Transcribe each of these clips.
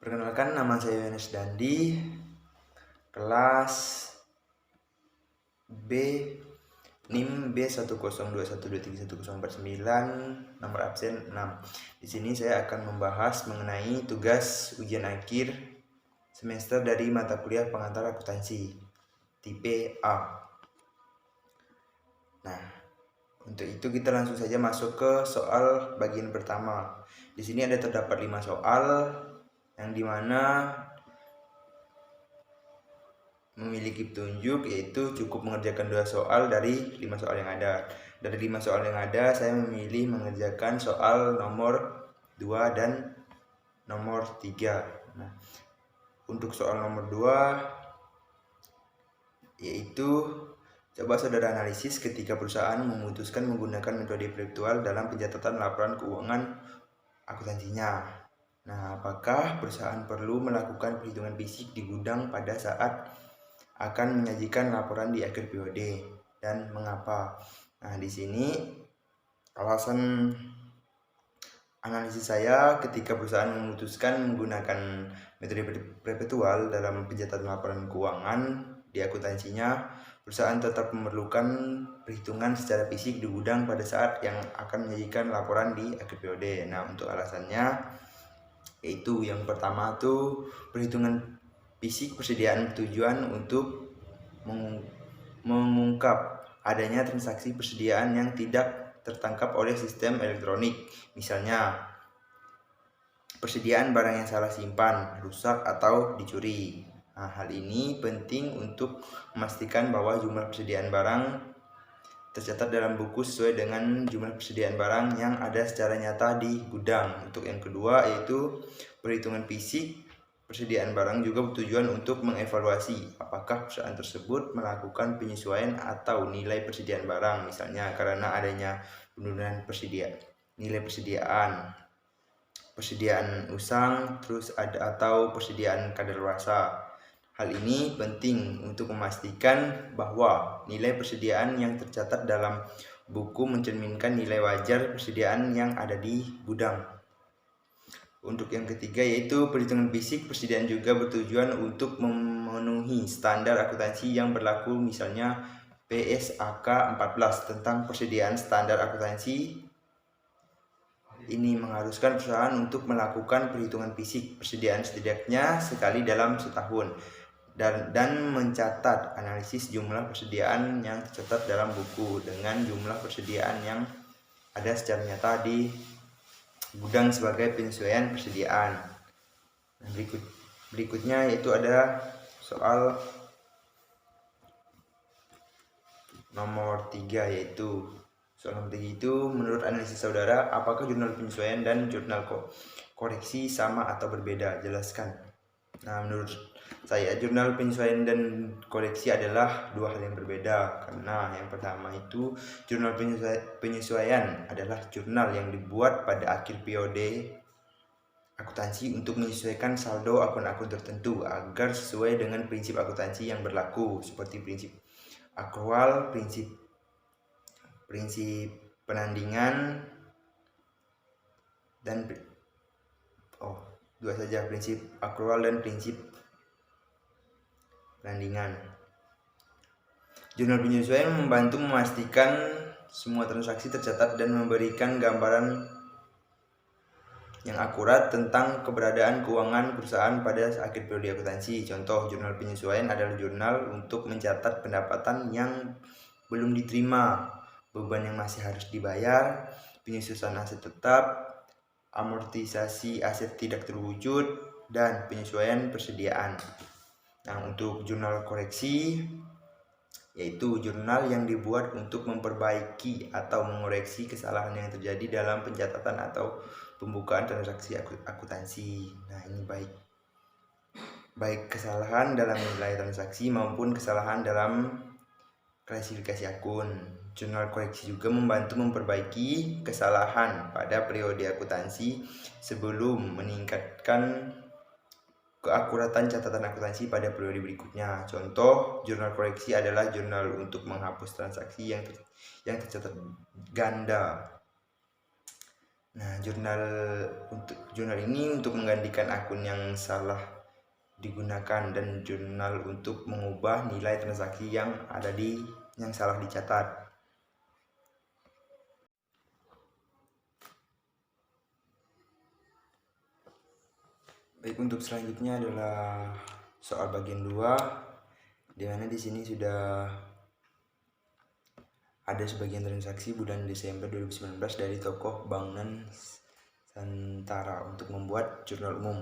Perkenalkan, nama saya Yohanes Dandi, kelas B, NIM B1021231049, nomor absen 6. Di sini saya akan membahas mengenai tugas ujian akhir semester dari mata kuliah pengantar akuntansi tipe A. Nah, untuk itu kita langsung saja masuk ke soal bagian pertama. Di sini ada terdapat 5 soal yang dimana memiliki petunjuk, yaitu cukup mengerjakan 2 soal dari 5 soal yang ada. Dari 5 soal yang ada, saya memilih mengerjakan soal nomor 2 dan nomor 3. Nah, untuk soal nomor 2 yaitu coba saudara analisis ketika perusahaan memutuskan menggunakan metode virtual dalam pencatatan laporan keuangan akuntansinya. Nah, apakah perusahaan perlu melakukan perhitungan fisik di gudang pada saat akan menyajikan laporan di akhir periode dan mengapa? Nah, di sini alasan analisis saya ketika perusahaan memutuskan menggunakan metode perpetual dalam pencatatan laporan keuangan di akuntansinya, perusahaan tetap memerlukan perhitungan secara fisik di gudang pada saat yang akan menyajikan laporan di akhir periode. Nah, untuk alasannya yaitu yang pertama tuh perhitungan fisik persediaan tujuan untuk mengungkap adanya transaksi persediaan yang tidak tertangkap oleh sistem elektronik. Misalnya, persediaan barang yang salah simpan, rusak, atau dicuri. Nah, hal ini penting untuk memastikan bahwa jumlah persediaan barang tercatat dalam buku sesuai dengan jumlah persediaan barang yang ada secara nyata di gudang. Untuk yang kedua yaitu perhitungan fisik persediaan barang juga bertujuan untuk mengevaluasi apakah perusahaan tersebut melakukan penyesuaian atau nilai persediaan barang, misalnya karena adanya penurunan nilai persediaan usang, terus ada atau persediaan kadaluarsa. Hal ini penting untuk memastikan bahwa nilai persediaan yang tercatat dalam buku mencerminkan nilai wajar persediaan yang ada di gudang. Untuk yang ketiga yaitu perhitungan fisik persediaan juga bertujuan untuk memenuhi standar akuntansi yang berlaku, misalnya PSAK 14 tentang persediaan standar akuntansi. Ini mengharuskan perusahaan untuk melakukan perhitungan fisik persediaan setidaknya sekali dalam setahun dan mencatat analisis jumlah persediaan yang tercatat dalam buku dengan jumlah persediaan yang ada secara nyata di gudang sebagai penyesuaian persediaan. Nah, berikutnya yaitu ada soal nomor 3 yaitu soal nomor 3 itu menurut analisis saudara apakah jurnal penyesuaian dan jurnal koreksi sama atau berbeda? Jelaskan. Nah, menurut saya jurnal penyesuaian dan koreksi adalah 2 hal yang berbeda, karena yang pertama itu jurnal penyesuaian adalah jurnal yang dibuat pada akhir periode akuntansi untuk menyesuaikan saldo akun-akun tertentu agar sesuai dengan prinsip akuntansi yang berlaku, seperti prinsip akrual, prinsip penandingan, dan dua saja, prinsip akrual dan prinsip penandingan. Jurnal penyesuaian membantu memastikan semua transaksi tercatat dan memberikan gambaran yang akurat tentang keberadaan keuangan perusahaan pada akhir periode akuntansi. Contoh, jurnal penyesuaian adalah jurnal untuk mencatat pendapatan yang belum diterima, beban yang masih harus dibayar, penyusunan aset tetap, amortisasi aset tidak terwujud, dan penyesuaian persediaan. Nah, untuk jurnal koreksi yaitu jurnal yang dibuat untuk memperbaiki atau mengoreksi kesalahan yang terjadi dalam pencatatan atau pembukaan transaksi akuntansi. Nah, ini baik kesalahan dalam nilai transaksi maupun kesalahan dalam klasifikasi akun. Jurnal koreksi juga membantu memperbaiki kesalahan pada periode akuntansi sebelum meningkatkan keakuratan catatan akuntansi pada periode berikutnya. Contoh, jurnal koreksi adalah jurnal untuk menghapus transaksi yang tercatat ganda. Nah, jurnal ini untuk menggantikan akun yang salah digunakan dan jurnal untuk mengubah nilai transaksi yang salah dicatat. Baik, untuk selanjutnya adalah soal bagian 2, di mana di sini sudah ada sebagian transaksi bulan Desember 2019 dari tokoh bangunan Santara untuk membuat jurnal umum.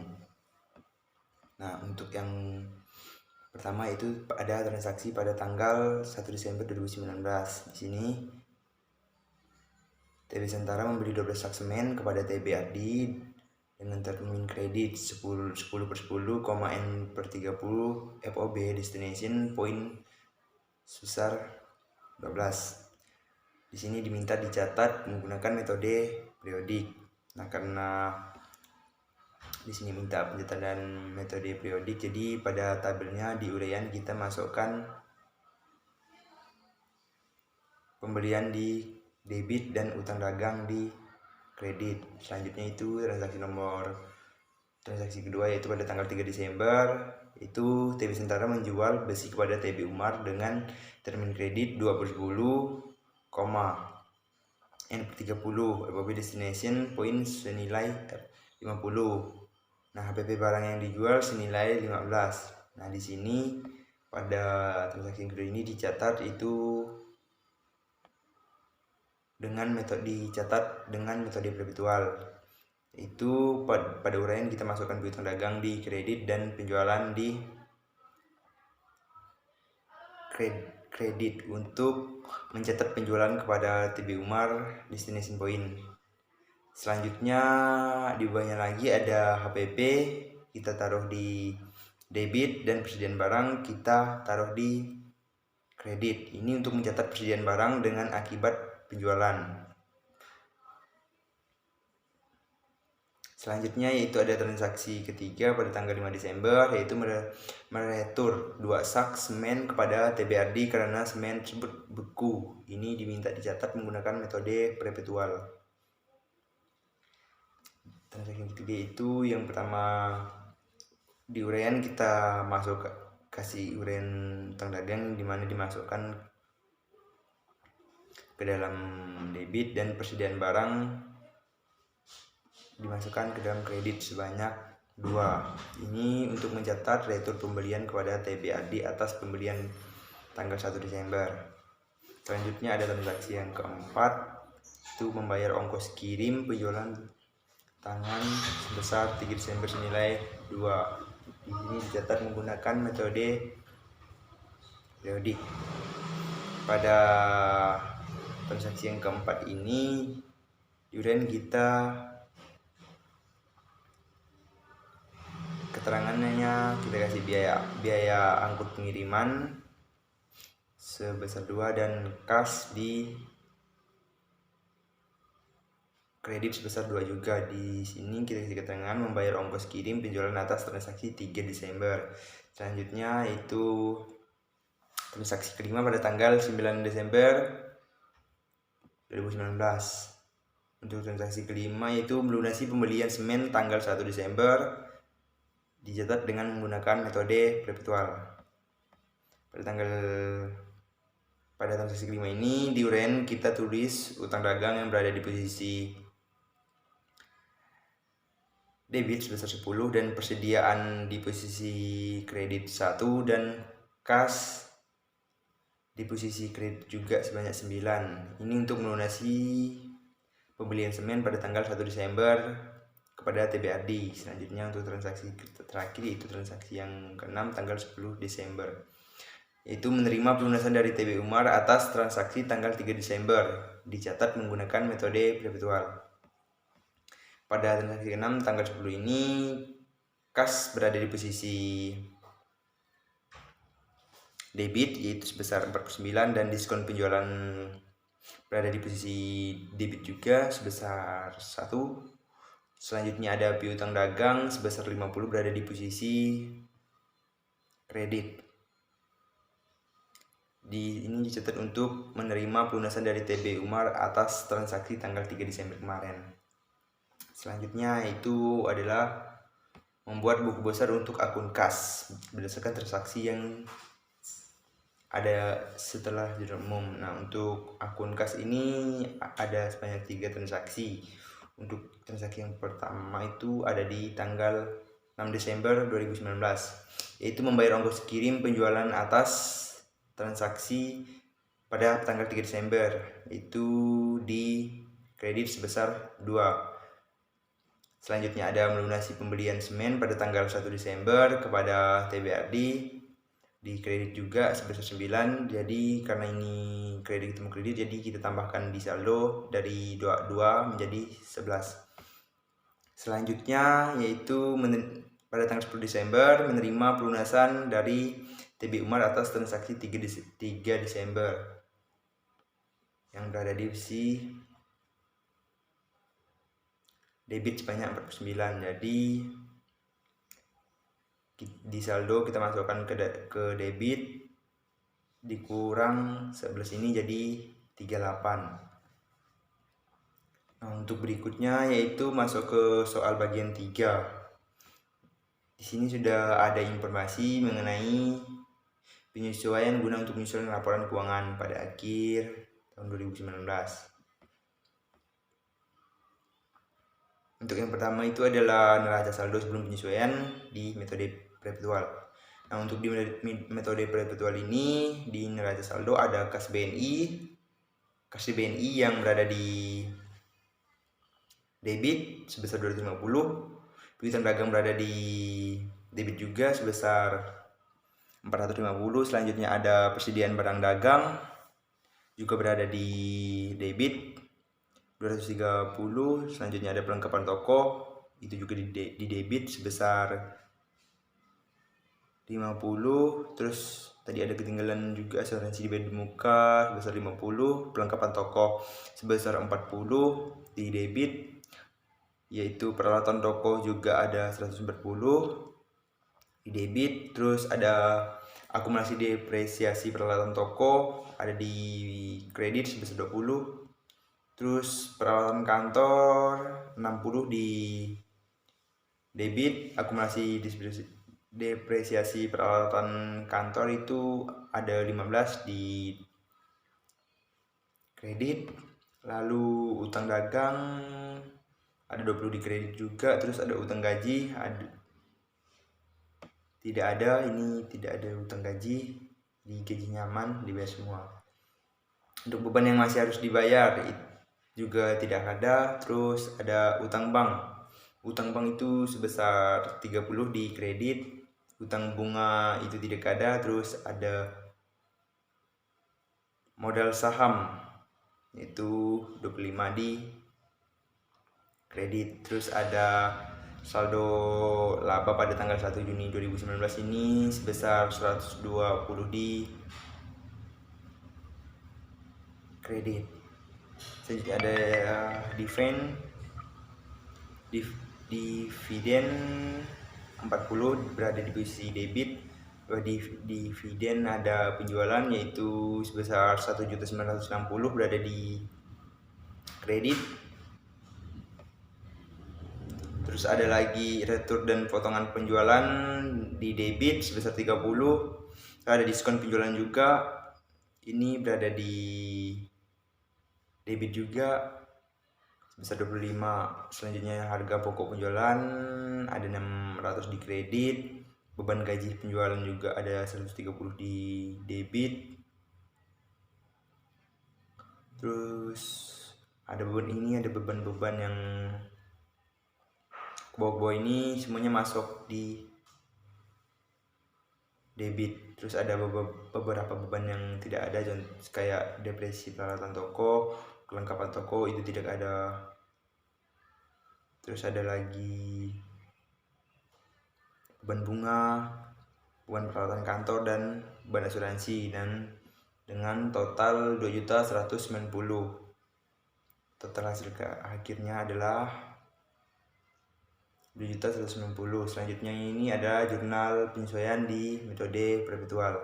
Nah, untuk yang pertama itu ada transaksi pada tanggal 1 Desember 2019. Di sini TB Santara membeli 12 sak semen kepada TB Ardi dengan termin kredit 10/10,N/30 FOB destination point sebesar 12. Di sini diminta dicatat menggunakan metode periodik. Nah, karena di sini minta pencatatan metode periodik, jadi pada tabelnya di uraian kita masukkan pembelian di debit dan utang dagang di kredit. Selanjutnya itu transaksi kedua, yaitu pada tanggal 3 Desember itu TB Sentara menjual besi kepada TB Umar dengan termin kredit 20/10, FOB destination point senilai 50. Nah, HPP barang yang dijual senilai 15. Nah, di sini pada transaksi kedua ini dicatat itu dengan metode perpetual. Itu pada uraian kita masukkan piutang dagang di kredit dan penjualan di kredit untuk mencatat penjualan kepada TB Umar destination point. Selanjutnya di bawahnya lagi ada HPP, kita taruh di debit, dan persediaan barang kita taruh di kredit. Ini untuk mencatat persediaan barang dengan akibat penjualan. Selanjutnya yaitu ada transaksi ketiga pada tanggal 5 Desember, yaitu meretur 2 sak semen kepada TBRD karena semen tersebut beku. Ini diminta dicatat menggunakan metode perpetual. Transaksi ketiga itu yang pertama di uraian kita kasih uraian utang dagang, dimana dimasukkan ke dalam debit, dan persediaan barang dimasukkan ke dalam kredit sebanyak 2. Ini untuk mencatat retur pembelian kepada TBAD atas pembelian tanggal 1 Desember. Selanjutnya ada transaksi yang keempat, itu membayar ongkos kirim penjualan tangan sebesar 3 Desember senilai 2. Ini dicatat menggunakan metode periodik. Pada transaksi yang keempat ini uraian kita keterangannya kita kasih biaya angkut pengiriman sebesar 2 dan kas di kredit sebesar 2 juga. Di sini kita kasih keterangan membayar ongkos kirim penjualan atas transaksi 3 Desember. Selanjutnya itu transaksi kelima pada tanggal 9 Desember 2019. Untuk transaksi kelima yaitu melunasi pembelian semen tanggal 1 Desember, dicatat dengan menggunakan metode perpetual. Pada transaksi kelima ini di uraian kita tulis utang dagang yang berada di posisi debit sebesar 10 dan persediaan di posisi kredit 1 dan kas di posisi kredit juga sebanyak 9. Ini untuk melunasi pembelian semen pada tanggal 1 Desember kepada TBRD. Selanjutnya untuk transaksi terakhir yaitu transaksi yang ke-6 tanggal 10 Desember, yaitu menerima pelunasan dari TB Umar atas transaksi tanggal 3 Desember, dicatat menggunakan metode perpetual. Pada transaksi ke-6 tanggal 10 ini kas berada di posisi debit yaitu sebesar 49 dan diskon penjualan berada di posisi debit juga sebesar 1. Selanjutnya ada piutang dagang sebesar 50 berada di posisi kredit. Ini dicatat untuk menerima pelunasan dari TB Umar atas transaksi tanggal 3 Desember kemarin. Selanjutnya itu adalah membuat buku besar untuk akun kas berdasarkan transaksi yang ada setelah jurnal umum. Nah, untuk akun kas ini ada sebanyak 3 transaksi. Untuk transaksi yang pertama itu ada di tanggal 6 Desember 2019, yaitu membayar ongkos kirim penjualan atas transaksi pada tanggal 3 Desember, itu di kredit sebesar 2. Selanjutnya ada melunasi pembelian semen pada tanggal 1 Desember kepada TBRD, di kredit juga sebesar 9. Jadi karena ini kredit ketemu kredit, jadi kita tambahkan di saldo dari 2 menjadi 11. Selanjutnya yaitu pada tanggal 10 Desember menerima pelunasan dari TB Umar atas transaksi 3 Desember yang berada di sisi debit sebanyak 49. Jadi di saldo kita masukkan ke debit dikurang 11 ini jadi 38. Nah, untuk berikutnya yaitu masuk ke soal bagian 3. Di sini sudah ada informasi mengenai penyesuaian guna untuk menyusun laporan keuangan pada akhir tahun 2019. Untuk yang pertama itu adalah neraca saldo sebelum penyesuaian di metode perpetual. Nah, untuk di metode perpetual ini di neraca saldo ada kas BNI yang berada di debit sebesar 250, piutang dagang berada di debit juga sebesar 450. Selanjutnya ada persediaan barang dagang juga berada di debit 230. Selanjutnya ada perlengkapan toko, itu juga di debit sebesar 50. Terus tadi ada ketinggalan juga asuransi di bed muka sebesar 50, perlengkapan toko sebesar 40 di debit, yaitu peralatan toko juga ada 140 di debit. Terus ada akumulasi depresiasi peralatan toko ada di kredit sebesar 20. Terus peralatan kantor 60 di debit, akumulasi depresiasi peralatan kantor itu ada 15 di kredit. Lalu utang dagang ada 20 di kredit juga. Terus ada utang gaji tidak ada utang gaji, di gaji nyaman dibayar semua. Untuk beban yang masih harus dibayar juga tidak ada. Terus ada utang bank itu sebesar 30 di kredit, utang bunga itu tidak ada. Terus ada modal saham itu 25 di kredit. Terus ada saldo laba pada tanggal 1 Juni 2019 ini sebesar 120 di kredit. Selanjutnya ada dividen 40 berada di posisi debit. Dividen ada penjualan yaitu sebesar 1.960 berada di kredit. Terus ada lagi retur dan potongan penjualan di debit sebesar 30. Ada diskon penjualan juga, ini berada di debit juga sebesar 25. Selanjutnya harga pokok penjualan ada 600 di kredit, beban gaji penjualan juga ada 130 di debit. Terus ada beban-beban yang ke bawah ini semuanya masuk di debit. Terus ada beberapa beban yang tidak ada, kayak depresi peralatan toko, kelengkapan toko itu tidak ada. Terus ada lagi beban bunga, beban peralatan kantor, dan beban asuransi, dan dengan total 2.190. Total hasil akhirnya adalah 2.190. Selanjutnya ini ada jurnal penyesuaian di metode perpetual.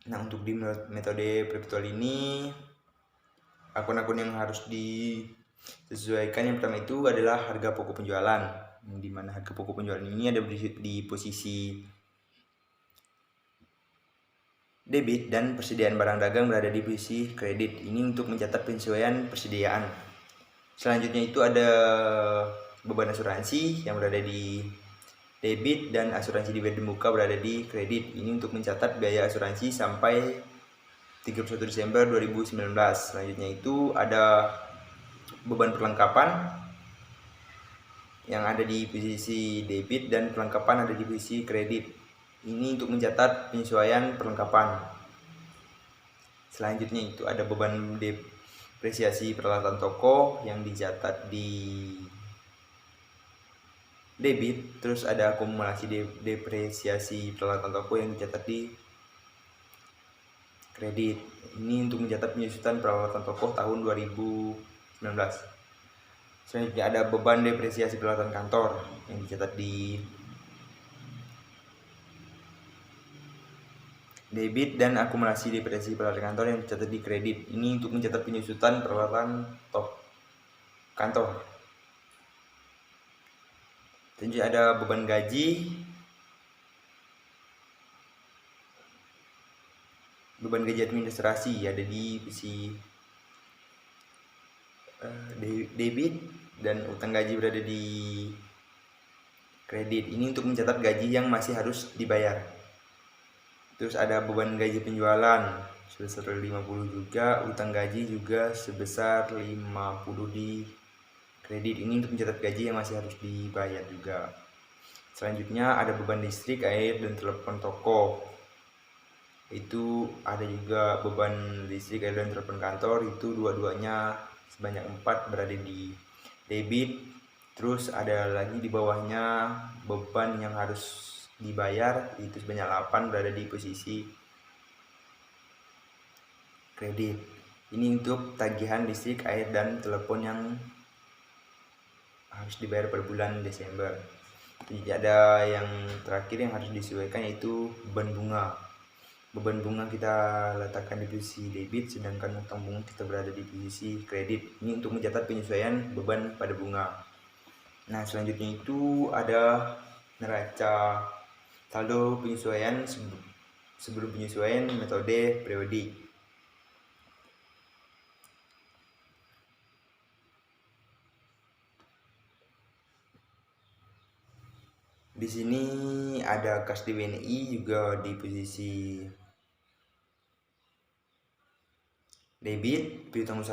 Nah, untuk di metode perpetual ini akun-akun yang harus Sesuaikan yang pertama itu adalah harga pokok penjualan, di mana harga pokok penjualan ini ada di posisi debit dan persediaan barang dagang berada di posisi kredit. Ini untuk mencatat penyesuaian persediaan. Selanjutnya itu ada beban asuransi yang berada di debit dan asuransi dividend muka berada di kredit. Ini untuk mencatat biaya asuransi sampai 31 Desember 2019. Selanjutnya itu ada beban perlengkapan yang ada di posisi debit dan perlengkapan ada di posisi kredit. Ini untuk mencatat penyesuaian perlengkapan. Selanjutnya itu ada beban depresiasi peralatan toko yang dicatat di debit, terus ada akumulasi depresiasi peralatan toko yang dicatat di kredit. Ini untuk mencatat penyusutan peralatan toko tahun 2019. Selanjutnya ada beban depresiasi peralatan kantor yang dicatat di debit dan akumulasi depresiasi peralatan kantor yang dicatat di kredit. Ini untuk mencatat penyusutan peralatan kantor. Selanjutnya ada beban gaji, administrasi ada di posisi debit dan utang gaji berada di kredit. Ini untuk mencatat gaji yang masih harus dibayar. Terus ada beban gaji penjualan sebesar 50 juga, utang gaji juga sebesar 50 di kredit. Ini untuk mencatat gaji yang masih harus dibayar juga. Selanjutnya ada beban listrik, air, dan telepon toko. Itu ada juga beban listrik, air, dan telepon kantor. Itu dua-duanya sebanyak 4 berada di debit. Terus ada lagi di bawahnya beban yang harus dibayar, itu sebanyak 8 berada di posisi kredit. Ini untuk tagihan listrik, air, dan telepon yang harus dibayar per bulan Desember. Jadi ada yang terakhir yang harus disesuaikan yaitu beban bunga. Beban bunga kita letakkan di posisi debit, sedangkan utang bunga kita berada di posisi kredit. Ini untuk mencatat penyesuaian beban pada bunga. Nah, selanjutnya itu ada neraca saldo penyesuaian sebelum penyesuaian metode periodik. Di sini ada kas di WNI juga di posisi debit, piutang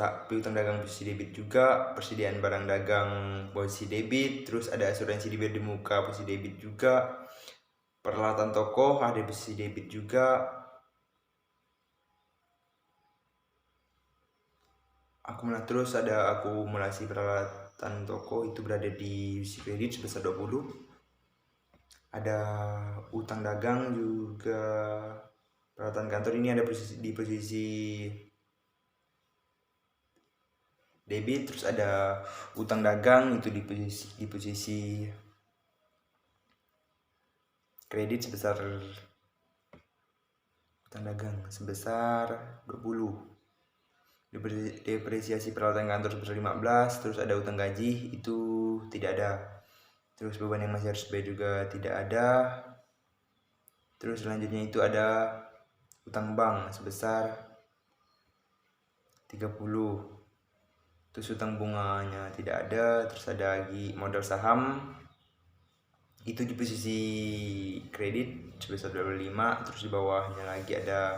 dagang posisi debit juga, persediaan barang dagang posisi debit, terus ada asuransi dividend muka posisi debit juga, peralatan toko ada posisi debit juga, terus ada akumulasi peralatan toko itu berada di posisi kredit sebesar 20. Ada utang dagang juga, peralatan kantor ini ada di posisi debit, terus ada utang dagang itu di posisi kredit sebesar utang dagang sebesar 20. Depresiasi peralatan kantor sebesar 15, terus ada utang gaji itu tidak ada. Terus beban yang masih harus bayar juga tidak ada. Terus selanjutnya itu ada utang bank sebesar 30. Terus utang bunganya tidak ada. Terus ada lagi modal saham itu di posisi kredit sebesar 25. Terus di bawahnya lagi ada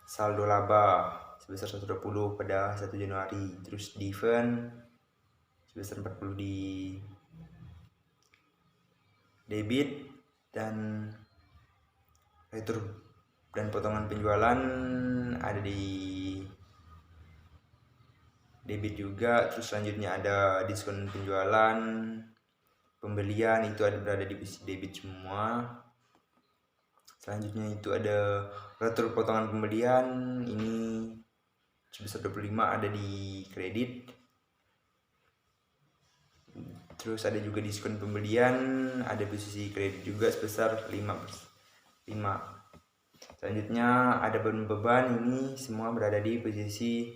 saldo laba sebesar 120 pada 1 Januari. Terus dividend sebesar 40 di debit, dan retur dan potongan penjualan ada di debit juga. Terus selanjutnya ada diskon penjualan, pembelian itu ada berada di posisi debit semua. Selanjutnya itu ada retur potongan pembelian, ini sebesar 25 ada di kredit. Terus ada juga diskon pembelian ada posisi kredit juga sebesar 5. Selanjutnya ada beban, ini semua berada di posisi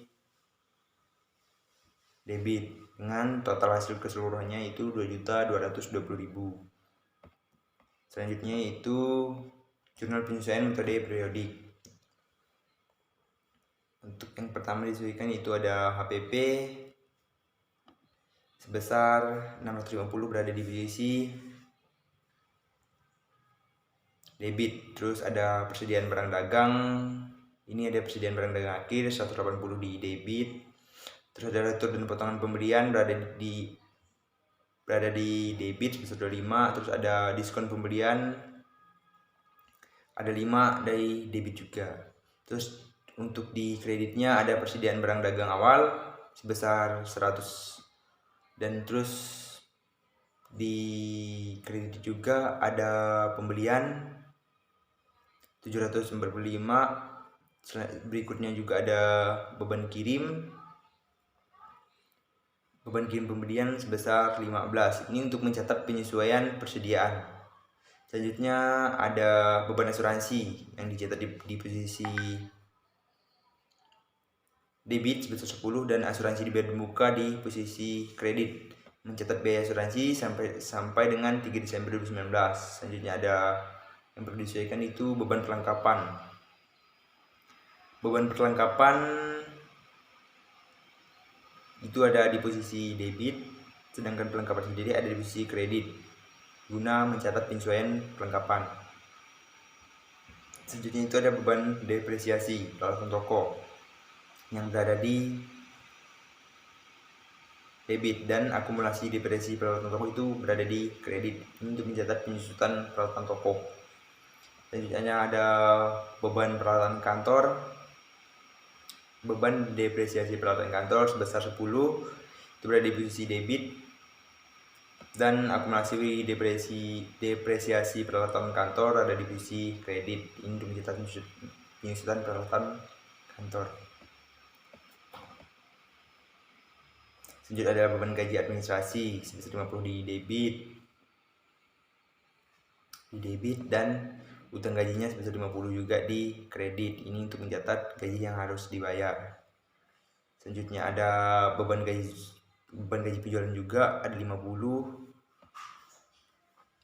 debit dengan total hasil keseluruhannya itu 2.220.000. Selanjutnya itu jurnal penyesuaian metode periodik. Untuk yang pertama disesuaikan itu ada HPP sebesar 650 berada di posisi debit. Terus ada persediaan barang dagang, ini ada persediaan barang dagang akhir 180 di debit. Terus ada retur dan potongan pembelian berada di debit sebesar 25. Terus ada diskon pembelian ada 5 dari debit juga. Terus untuk di kreditnya ada persediaan barang dagang awal sebesar 100, dan terus di kredit juga ada pembelian 745. Berikutnya juga ada beban kirim pembelian sebesar 15. Ini untuk mencatat penyesuaian persediaan. Selanjutnya ada beban asuransi yang dicatat di posisi debit sebesar 10 dan asuransi dibayar di muka di posisi kredit. Mencatat biaya asuransi sampai dengan 3 Desember 2019. Selanjutnya ada yang perlu disesuaikan itu beban perlengkapan. Beban perlengkapan itu ada di posisi debit, sedangkan perlengkapan sendiri ada di posisi kredit guna mencatat penyesuaian perlengkapan. Selanjutnya itu ada beban depresiasi peralatan toko yang berada di debit, dan akumulasi depresiasi peralatan toko itu berada di kredit. Ini untuk mencatat penyusutan peralatan toko. Selanjutnya ada beban peralatan kantor. Beban depresiasi peralatan kantor sebesar 10 itu berada di posisi debit, dan akumulasi depresiasi peralatan kantor ada di posisi kredit. Ini untuk mencatat penyusutan peralatan kantor. Selanjutnya ada beban gaji administrasi sebesar 50 di debit dan utang gajinya sebesar 50 juga di kredit. Ini untuk mencatat gaji yang harus dibayar. Selanjutnya ada beban gaji penjualan juga ada 50.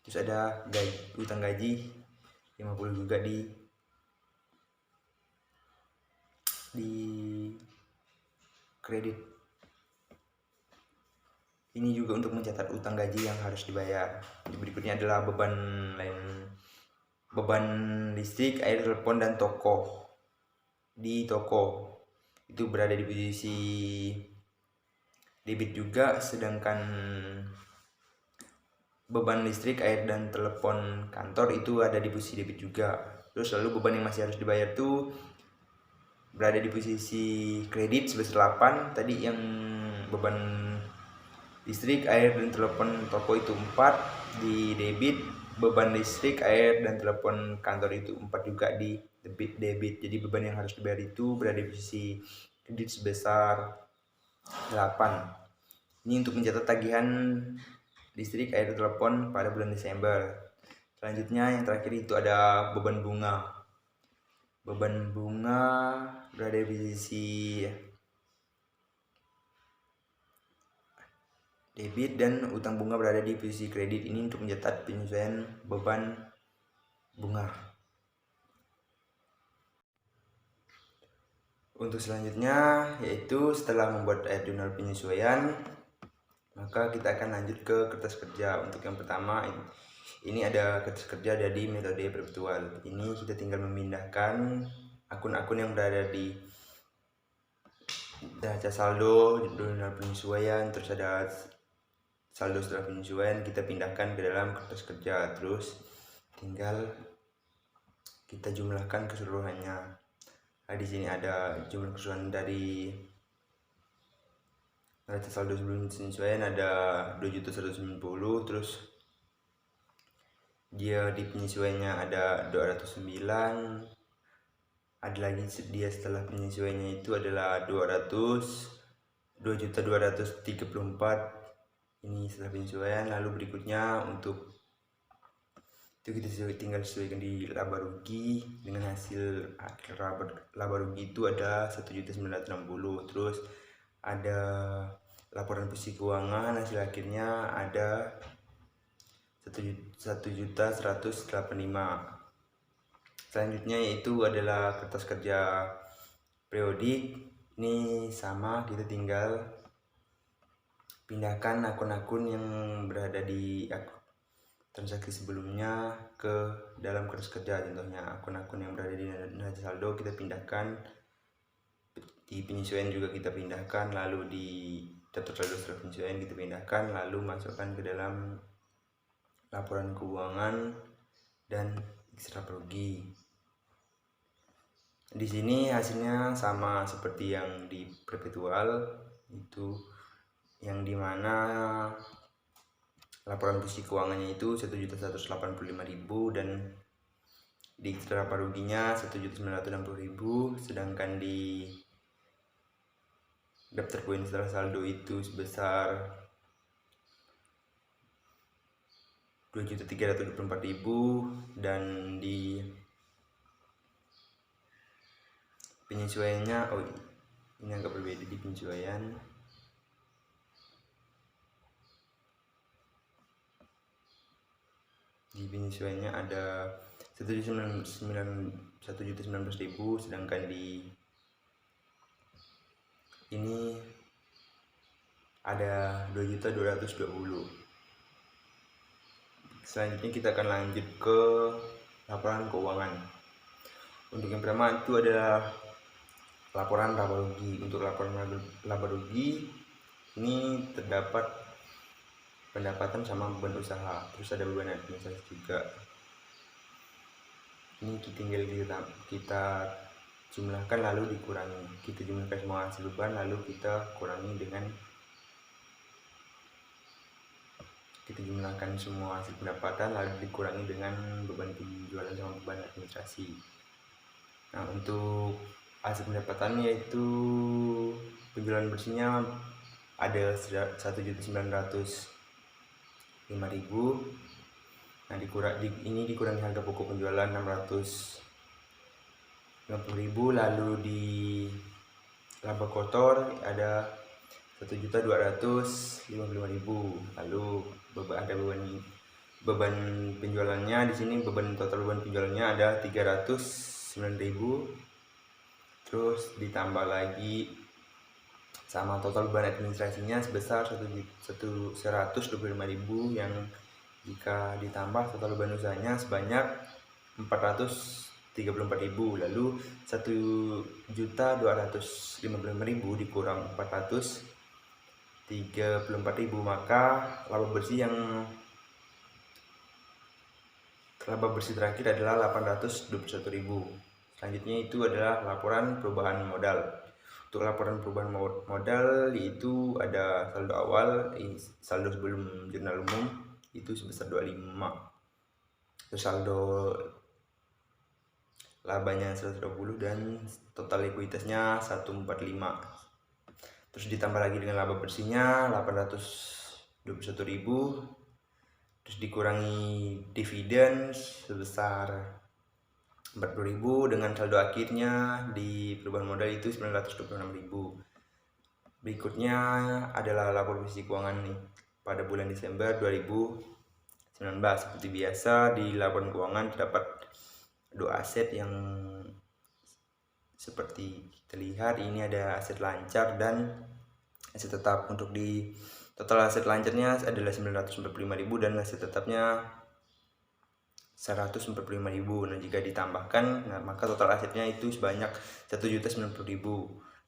Terus ada utang gaji 50 juga di kredit. Ini juga untuk mencatat utang gaji yang harus dibayar. Berikutnya adalah beban listrik, air, telepon, dan toko. Di toko itu berada di posisi debit juga, sedangkan beban listrik, air, dan telepon kantor itu ada di posisi debit juga. Terus lalu beban yang masih harus dibayar itu berada di posisi kredit sebesar 8. Tadi yang beban listrik, air, dan telepon toko itu 4 di debit. Beban listrik, air, dan telepon kantor itu 4 juga di debit. Jadi beban yang harus dibayar itu berada di posisi kredit sebesar 8. Ini untuk mencatat tagihan listrik, air, telepon pada bulan Desember. Selanjutnya yang terakhir itu ada beban bunga. Beban bunga berada di posisi debit dan utang bunga berada di posisi kredit. Ini untuk mencatat penyesuaian beban bunga. Untuk selanjutnya yaitu setelah membuat jurnal penyesuaian, maka kita akan lanjut ke kertas kerja. Untuk yang pertama ini ada kertas kerja dari metode perpetual. Ini kita tinggal memindahkan akun-akun yang berada di data saldo, jurnal penyesuaian, terus ada saldo setelah penyesuaian, kita pindahkan ke dalam kertas kerja. Terus tinggal kita jumlahkan keseluruhannya. Nah, di sini ada jumlah keseluruhan dari neraca saldo sebelum penyesuaian ada 2.190. Terus dia di penyesuaiannya ada 209. Ada lagi dia setelah penyesuaiannya itu adalah 2.234. Ini setelah penyesuaian. Lalu berikutnya untuk itu kita tinggal sesuaikan di laba rugi dengan hasil akhir laba rugi itu ada 1.960. Terus ada laporan posisi keuangan hasil akhirnya ada 1.185.000. Selanjutnya yaitu adalah kertas kerja periodik. Ini sama, kita tinggal pindahkan akun-akun yang berada di transaksi sebelumnya ke dalam kertas kerja. Contohnya akun-akun yang berada di neraca saldo kita pindahkan, di penyesuaian juga kita pindahkan, lalu di daftar saldo setelah penyesuaian kita pindahkan, lalu masukkan ke dalam laporan keuangan dan ekstra rugi. Di sini hasilnya sama seperti yang di perpetual, itu yang dimana laporan posisi keuangannya itu 1.185.000 dan di ekstra ruginya 1.960.000, sedangkan di daftar poin setelah saldo itu sebesar 2.324.000 dan di penyesuaiannya ini agak berbeda. Di penyesuaian ada 1.19.000, sedangkan di ini ada 2.220.000. Selanjutnya kita akan lanjut ke laporan keuangan. Untuk yang pertama itu adalah laporan laba rugi. Untuk laporan laba rugi ini terdapat pendapatan sama beban usaha, terus ada beban administrasi juga. Ini tinggal kita jumlahkan lalu dikurangi. Kita jumlahkan semua hasil beban lalu kita kurangi dengan kita jumlahkan semua hasil pendapatan lalu dikurangi dengan beban penjualan sama beban administrasi. Nah, untuk hasil pendapatan yaitu penjualan bersihnya ada 1.905.000. Nah, ini dikurangi harga pokok penjualan 650.000, lalu di laba kotor ada 1.255.000. Lalu ada beban penjualannya di sini, total beban penjualannya ada 309.000. Terus ditambah lagi sama total beban administrasinya sebesar 125.000 yang jika ditambah total beban usahanya sebanyak 434.000. Lalu 1.255.000 dikurang 434.000, maka laba bersih terakhir adalah 821.000. Selanjutnya itu adalah laporan perubahan modal. Untuk laporan perubahan modal itu ada saldo awal, saldo sebelum jurnal umum itu sebesar 25. Terus saldo labanya 120 dan total likuiditasnya 145. Terus ditambah lagi dengan laba bersihnya 821.000. Terus dikurangi dividen sebesar 40.000 dengan saldo akhirnya di perubahan modal itu 926.000. Berikutnya adalah laporan posisi keuangan nih pada bulan Desember 2019. Seperti biasa di laporan keuangan terdapat dua aset yang seperti kita lihat, ini ada aset lancar dan aset tetap. Untuk di total aset lancarnya adalah 945.000 dan aset tetapnya 145.000. Nah, jika ditambahkan, maka total asetnya itu sebanyak 1.090.000.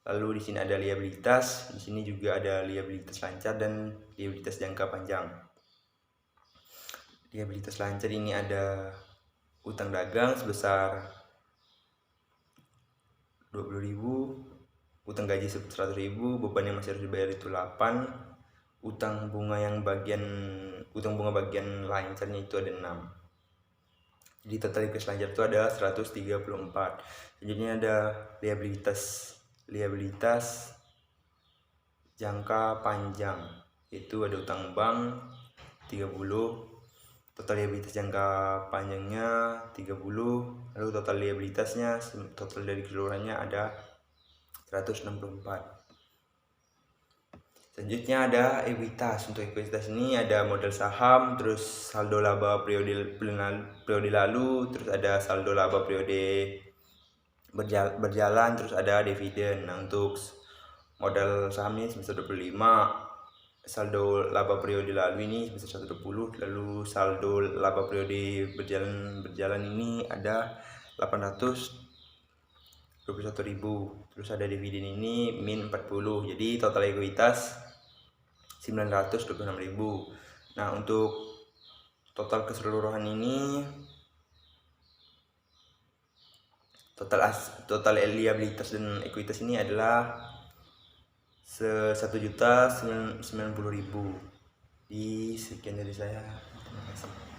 Lalu di sini ada liabilitas, di sini juga ada liabilitas lancar dan liabilitas jangka panjang. Liabilitas lancar ini ada utang dagang sebesar 20.000, utang gaji 100.000, beban yang masih harus dibayar itu 8, utang bunga bagian lancarnya itu ada 6. Jadi total likuiditas lancar itu ada 134. Selanjutnya ada liabilitas jangka panjang, itu ada utang bank 30, total liabilitas jangka panjangnya 30, lalu total liabilitasnya total dari keseluruhannya ada 164. Selanjutnya ada ekuitas. Untuk ekuitas ini ada modal saham, terus saldo laba periode lalu, terus ada saldo laba periode berjalan, terus ada dividen. Nah, untuk modal saham ini sebesar 25, saldo laba periode lalu ini sebesar 120, lalu saldo laba periode berjalan ini ada 821.000, terus ada dividen ini min 40, jadi total ekuitas 926.000. Nah, untuk total keseluruhan ini total liabilitas dan ekuitas ini adalah 1.090.000. Sekian dari saya. Terima kasih.